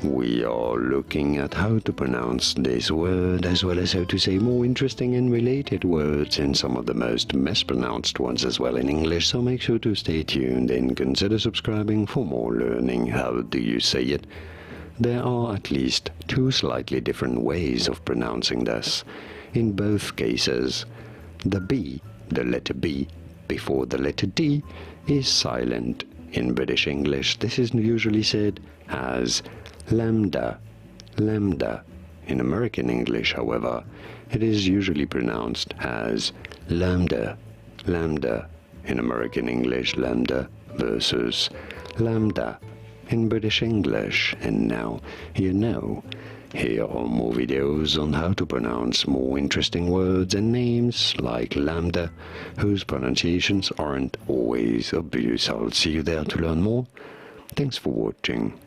we are looking at how to pronounce this word as well as how to say more interesting and related words and some of the most mispronounced ones as well in English, so make sure to stay tuned and consider subscribing for more learning. How do you say it? There are at least two slightly different ways of pronouncing this. In both cases, the B, the letter B, before the letter D is silent. In British English, this is usually said as lambda, lambda. In American English, however, it is usually pronounced as lambda, lambda. In American English, lambda versus lambda in British English. And now you know. Here are more videos on how to pronounce more interesting words and names like lambda, whose pronunciations aren't always obvious. I'll see you there to learn more. Thanks for watching.